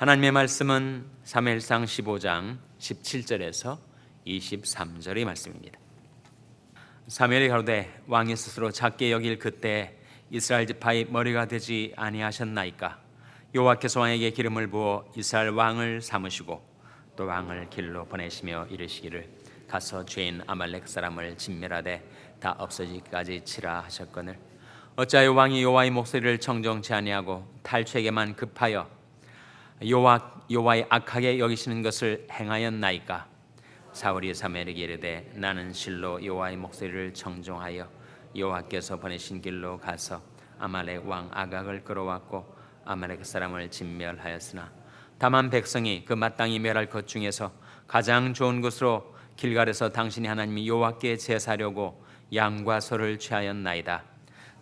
하나님의 말씀은 사무엘상 15장 17절에서 23절의 말씀입니다. 사무엘이 가로되 왕이 스스로 작게 여길 그때 이스라엘 지파의 머리가 되지 아니하셨나이까? 여호와께서 왕에게 기름을 부어 이스라엘 왕을 삼으시고 또 왕을 길로 보내시며 이르시기를 가서 죄인 아말렉 사람을 진멸하되 다 없어지기까지 치라 하셨거늘 어찌하여 왕이 여호와의 목소리를 청정치 아니하고 탈취에게만 급하여 여호와의 악하게 여기시는 것을 행하였나이까? 사울이 사무엘에게 이르되 나는 실로 여호와의 목소리를 청종하여 여호와께서 보내신 길로 가서 아말렉 왕 아각을 끌어왔고 아말렉 사람을 진멸하였으나 다만 백성이 그 마땅히 멸할 것 중에서 가장 좋은 것으로 길갈에서 당신이 하나님 여호와께 제사려고 양과 소를 취하였나이다.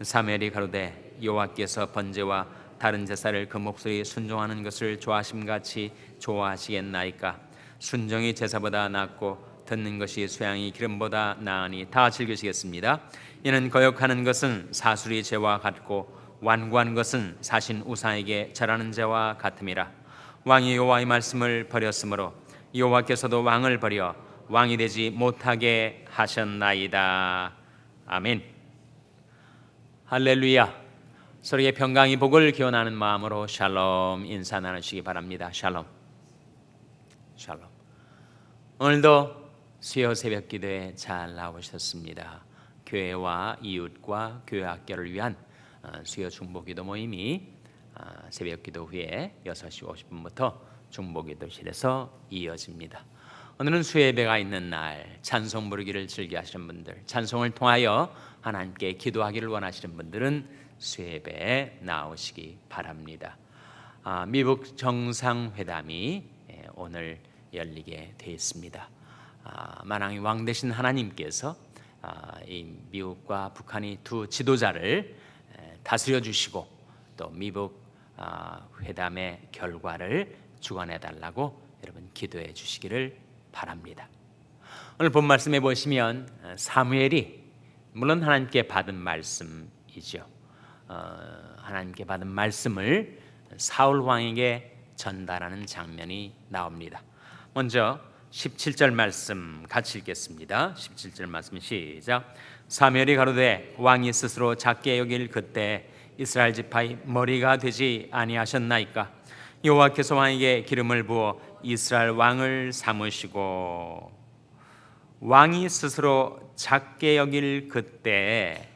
사무엘이 가로되 여호와께서 번제와 다른 제사를 그 목소리에 순종하는 것을 좋아하심같이 좋아하시겠나이까? 순종이 제사보다 낫고 듣는 것이 수양이 기름보다 나으니 다 즐기시겠습니다. 이는 거역하는 것은 사술이 죄와 같고 완고한 것은 사신 우상에게 절하는 죄와 같음이라. 왕이 여호와의 말씀을 버렸으므로 여호와께서도 왕을 버려 왕이 되지 못하게 하셨나이다. 아멘. 할렐루야. 서로의 평강이 복을 기원하는 마음으로 샬롬 인사 나누시기 바랍니다. 샬롬. 샬롬. 오늘도 수요 새벽 기도에 잘 나오셨습니다. 교회와 이웃과 교회 학교를 위한 수요 중보기도 모임이 새벽 기도 후에 6시 50분부터 중보기도실에서 이어집니다. 오늘은 수요예배가 있는 날, 찬송 부르기를 즐겨 하시는 분들, 찬송을 통하여 하나님께 기도하기를 원하시는 분들은 수요예배에 나오시기 바랍니다. 미북 정상회담이 오늘 열리게 되어 있습니다. 만왕의 왕 되신 하나님께서 이 미국과 북한이 두 지도자를 다스려 주시고 또 미북 회담의 결과를 주관해 달라고 여러분 기도해 주시기를 바랍니다. 오늘 본 말씀에 보시면 사무엘이 물론 하나님께 받은 말씀이죠. 하나님께 받은 말씀을 사울 왕에게 전달하는 장면이 나옵니다. 먼저 17절 말씀 같이 읽겠습니다. 17절 말씀 시작. 사무엘이 가로되 왕이 스스로 작게 여길 그때 이스라엘 지파의 머리가 되지 아니하셨나이까? 여호와께서 왕에게 기름을 부어 이스라엘 왕을 삼으시고 왕이 스스로 작게 여길 그때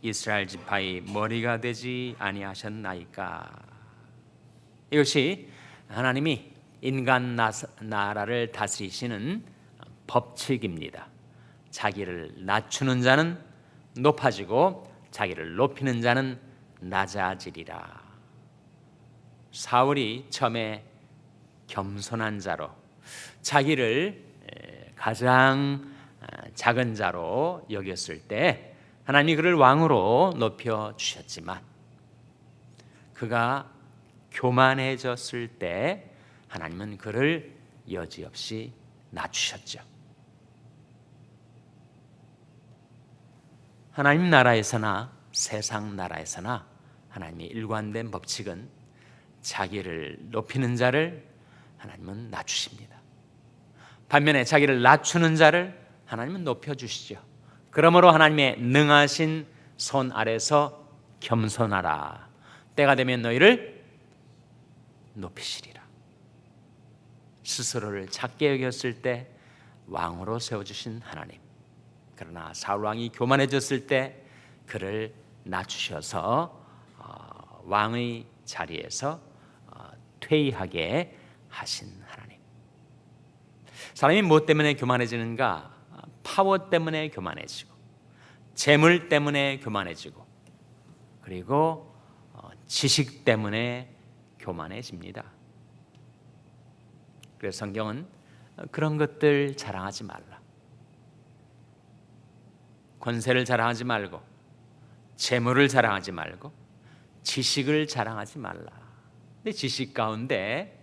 이스라엘 지파의 머리가 되지 아니하셨나이까? 이것이 하나님이 인간 나라를 다스리시는 법칙입니다. 자기를 낮추는 자는 높아지고 자기를 높이는 자는 낮아지리라. 사울이 처음에 겸손한 자로 자기를 가장 작은 자로 여겼을 때 하나님이 그를 왕으로 높여주셨지만 그가 교만해졌을 때 하나님은 그를 여지없이 낮추셨죠. 하나님 나라에서나 세상 나라에서나 하나님의 일관된 법칙은 자기를 높이는 자를 하나님은 낮추십니다. 반면에 자기를 낮추는 자를 하나님은 높여주시죠. 그러므로 하나님의 능하신 손 아래서 겸손하라. 때가 되면 너희를 높이시리라. 스스로를 작게 여겼을 때 왕으로 세워주신 하나님. 그러나 사울 왕이 교만해졌을 때 그를 낮추셔서 왕의 자리에서 퇴위하게 하신 하나님. 사람이 무엇 때문에 교만해지는가? 파워 때문에 교만해지고 재물 때문에 교만해지고 그리고 지식 때문에 교만해집니다. 그래서 성경은 그런 것들 자랑하지 말라. 권세를 자랑하지 말고 재물을 자랑하지 말고 지식을 자랑하지 말라. 근데 지식 가운데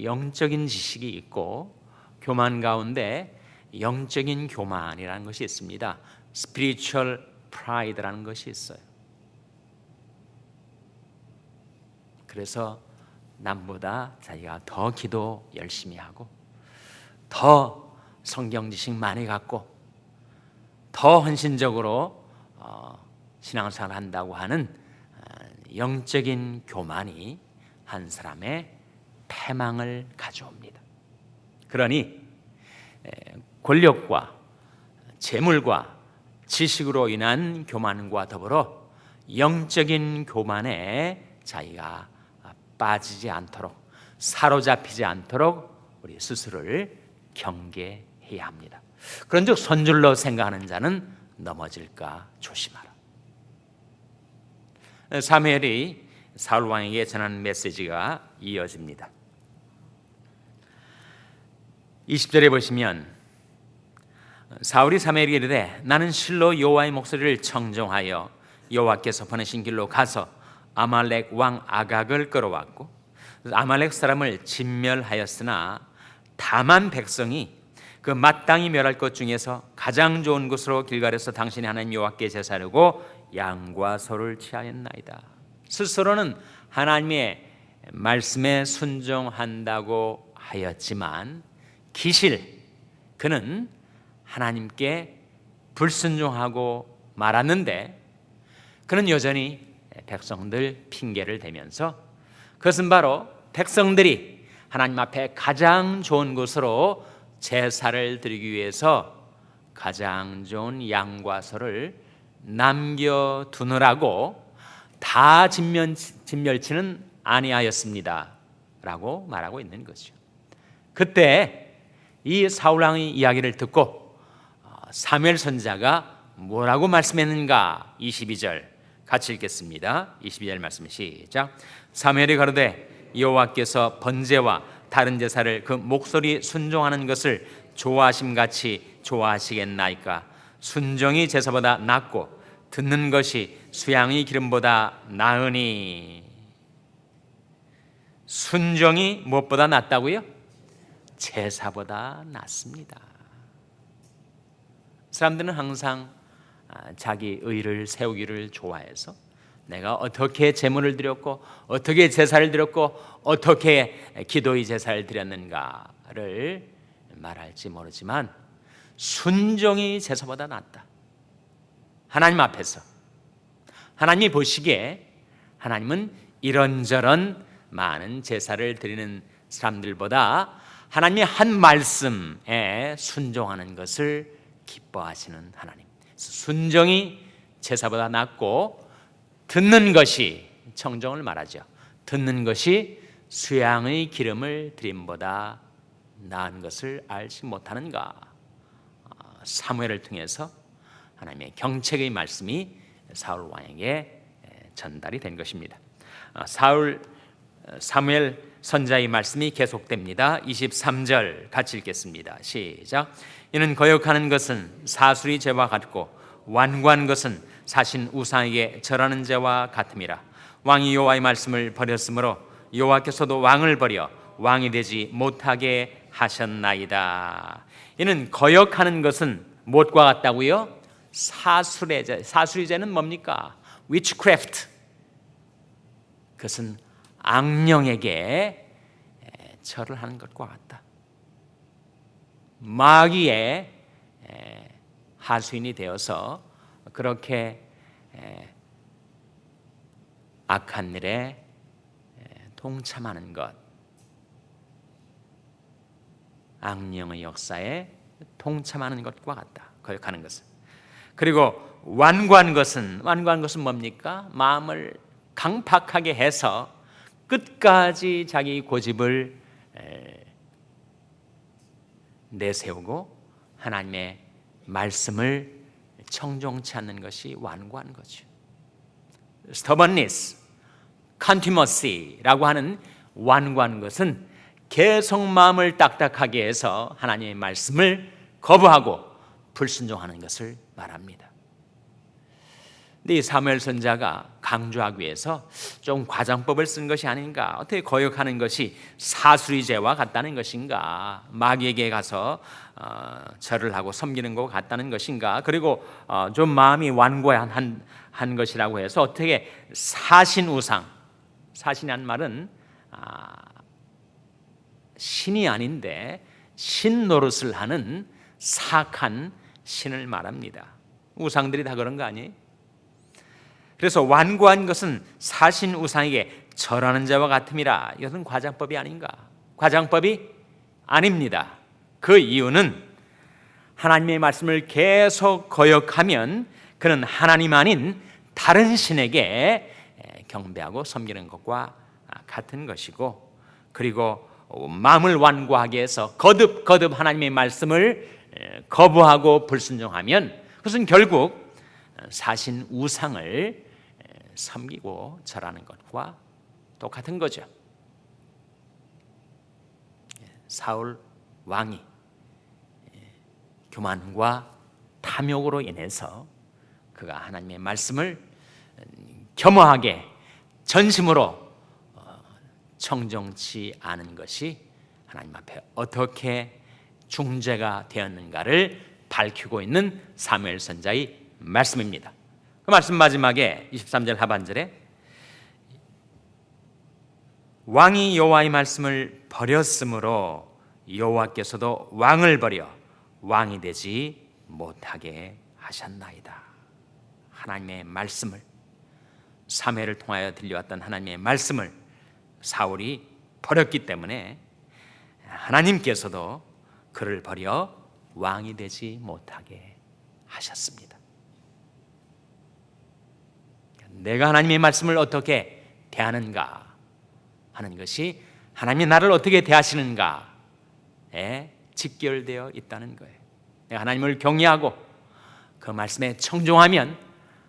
영적인 지식이 있고 교만 가운데 영적인 교만이라는 것이 있습니다. spiritual pride라는 것이 있어요. 그래서 남보다 자기가 더 기도 열심히 하고 더 성경 지식 많이 갖고 더 헌신적으로 신앙생활을 한다고 하는 영적인 교만이 한 사람의 패망을 가져옵니다. 그러니 권력과 재물과 지식으로 인한 교만과 더불어 영적인 교만에 자기가 빠지지 않도록, 사로잡히지 않도록 우리 스스로를 경계해야 합니다. 그런즉 선줄로 생각하는 자는 넘어질까 조심하라. 사무엘이 사울 왕에게 전하는 메시지가 이어집니다. 20절에 보시면 사울이 사무엘에게 이르되 나는 실로 여호와의 목소리를 청종하여 여호와께서 보내신 길로 가서 아말렉 왕 아각을 끌어왔고 아말렉 사람을 진멸하였으나 다만 백성이 그 마땅히 멸할 것 중에서 가장 좋은 곳으로 길갈에서 당신의 하나님 여호와께 제사르고 양과 소를 취하였나이다. 스스로는 하나님의 말씀에 순종한다고 하였지만 기실 그는 하나님께 불순종하고 말았는데 그는 여전히 백성들 핑계를 대면서 그것은 바로 백성들이 하나님 앞에 가장 좋은 곳으로 제사를 드리기 위해서 가장 좋은 양과 소를 남겨두느라고 다 진멸치는 아니하였습니다 라고 말하고 있는 것이죠. 그때 이 사울왕의 이야기를 듣고 사무엘 선지자가 뭐라고 말씀했는가? 22절 같이 읽겠습니다. 22절 말씀 시작. 사무엘이 가로되 여호와께서 번제와 다른 제사를 그 목소리 순종하는 것을 좋아하심같이 좋아하시겠나이까? 순종이 제사보다 낫고 듣는 것이 수양의 기름보다 나으니. 순종이 무엇보다 낫다고요? 제사보다 낫습니다. 사람들은 항상 자기 의를 세우기를 좋아해서 내가 어떻게 제물을 드렸고 어떻게 제사를 드렸고 어떻게 기도의 제사를 드렸는가를 말할지 모르지만 순종이 제사보다 낫다. 하나님 앞에서 하나님이 보시기에 하나님은 이런저런 많은 제사를 드리는 사람들보다 하나님의 한 말씀에 순종하는 것을 기뻐하시는 하나님. 순종이 제사보다 낫고 듣는 것이, 청종을 말하죠, 듣는 것이 수양의 기름을 드림보다 나은 것을 알지 못하는가? 사무엘을 통해서 하나님의 경책의 말씀이 사울 왕에게 전달이 된 것입니다. 사무엘 선지자의 말씀이 계속됩니다. 23절 같이 읽겠습니다. 시작. 이는 거역하는 것은 사술의 죄와 같고 완고한 것은 사신 우상에게 절하는 죄와 같음이라. 왕이 여호와의 말씀을 버렸으므로 여호와께서도 왕을 버려 왕이 되지 못하게 하셨나이다. 이는 거역하는 것은 무엇과 같다고요? 사술의 죄. 사술의 죄는 뭡니까? witchcraft. 그것은 악령에게 절을 하는 것과 같다. 마귀의 하수인이 되어서 그렇게 악한 일에 동참하는 것, 악령의 역사에 동참하는 것과 같다. 거역하는 것은. 그리고 완고한 것은 뭡니까? 마음을 강팍하게 해서 끝까지 자기 고집을 내세우고 하나님의 말씀을 청종치 않는 것이 완고한 거죠. stubbornness, contumacy라고 하는 완고한 것은 계속 마음을 딱딱하게 해서 하나님의 말씀을 거부하고 불순종하는 것을 말합니다. 근데 이 사무엘 선지자가 강조하기 위해서 좀 과장법을 쓴 것이 아닌가? 어떻게 거역하는 것이 사술의 죄와 같다는 것인가? 마귀에게 가서 절을 하고 섬기는 것 같다는 것인가? 그리고 좀 마음이 완고한 것이라고 해서 어떻게 사신 우상, 사신이란 말은 신이 아닌데 신 노릇을 하는 사악한 신을 말합니다. 우상들이 다 그런 거 아니에요? 그래서 완고한 것은 사신 우상에게 절하는 자와 같음이라. 이것은 과장법이 아닌가? 과장법이 아닙니다. 그 이유는 하나님의 말씀을 계속 거역하면 그는 하나님 아닌 다른 신에게 경배하고 섬기는 것과 같은 것이고, 그리고 마음을 완고하게 해서 거듭 하나님의 말씀을 거부하고 불순종하면 그것은 결국 사신 우상을 섬기고 절하는 것과 똑같은 거죠. 사울 왕이 교만과 탐욕으로 인해서 그가 하나님의 말씀을 겸허하게 전심으로 청정치 않은 것이 하나님 앞에 어떻게 중재가 되었는가를 밝히고 있는 사무엘 선지자의 말씀입니다. 그 말씀 마지막에 23절 하반절에 왕이 여호와의 말씀을 버렸으므로 여호와께서도 왕을 버려 왕이 되지 못하게 하셨나이다. 하나님의 말씀을, 사무엘을 통하여 들려왔던 하나님의 말씀을 사울이 버렸기 때문에 하나님께서도 그를 버려 왕이 되지 못하게 하셨습니다. 내가 하나님의 말씀을 어떻게 대하는가 하는 것이 하나님이 나를 어떻게 대하시는가에 직결되어 있다는 거예요. 내가 하나님을 경외하고 그 말씀에 청종하면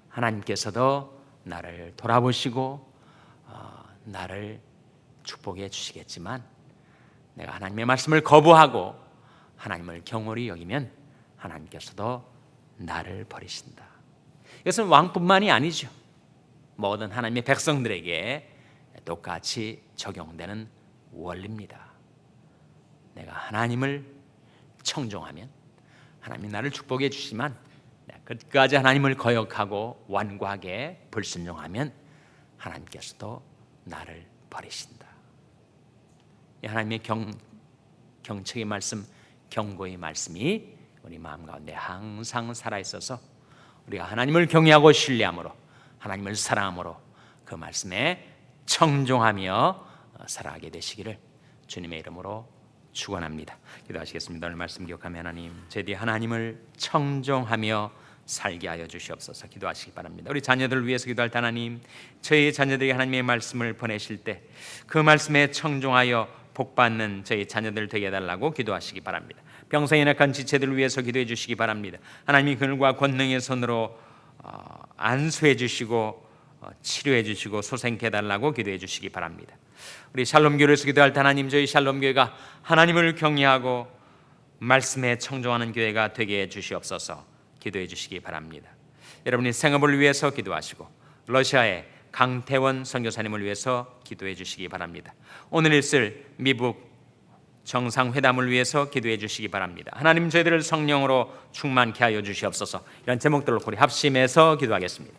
하나님께서도 나를 돌아보시고 나를 축복해 주시겠지만, 내가 하나님의 말씀을 거부하고 하나님을 경홀히 여기면 하나님께서도 나를 버리신다. 이것은 왕뿐만이 아니죠. 모든 하나님의 백성들에게 똑같이 적용되는 원리입니다. 내가 하나님을 청종하면 하나님이 나를 축복해 주시지만, 내가 끝까지 하나님을 거역하고 완고하게 불순종하면 하나님께서도 나를 버리신다. 이 하나님의 경책의 말씀, 경고의 말씀이 우리 마음 가운데 항상 살아있어서 우리가 하나님을 경외하고 신뢰함으로, 하나님을 사랑함으로 그 말씀에 청종하며 살아가게 되시기를 주님의 이름으로 축원합니다. 기도하시겠습니다. 오늘 말씀 기억하며 하나님, 저희들이 하나님을 청종하며 살게 하여 주시옵소서. 기도하시기 바랍니다. 우리 자녀들을 위해서 기도할 때 하나님, 저희 자녀들이 하나님의 말씀을 보내실 때 그 말씀에 청종하여 복받는 저희 자녀들 되게 해달라고 기도하시기 바랍니다. 병상에 연약한 지체들을 위해서 기도해 주시기 바랍니다. 하나님이 그들과 권능의 손으로 안수해 주시고 치료해 주시고 소생케 해달라고 기도해 주시기 바랍니다. 우리 샬롬교회에서 기도할 때 하나님, 저희 샬롬교회가 하나님을 경외하고 말씀에 청종하는 교회가 되게 해 주시옵소서. 기도해 주시기 바랍니다. 여러분이 생업을 위해서 기도하시고 러시아의 강태원 선교사님을 위해서 기도해 주시기 바랍니다. 오늘 있을 미국 정상회담을 위해서 기도해 주시기 바랍니다. 하나님, 저희들을 성령으로 충만케 하여 주시옵소서. 이런 제목들로 우리 합심해서 기도하겠습니다.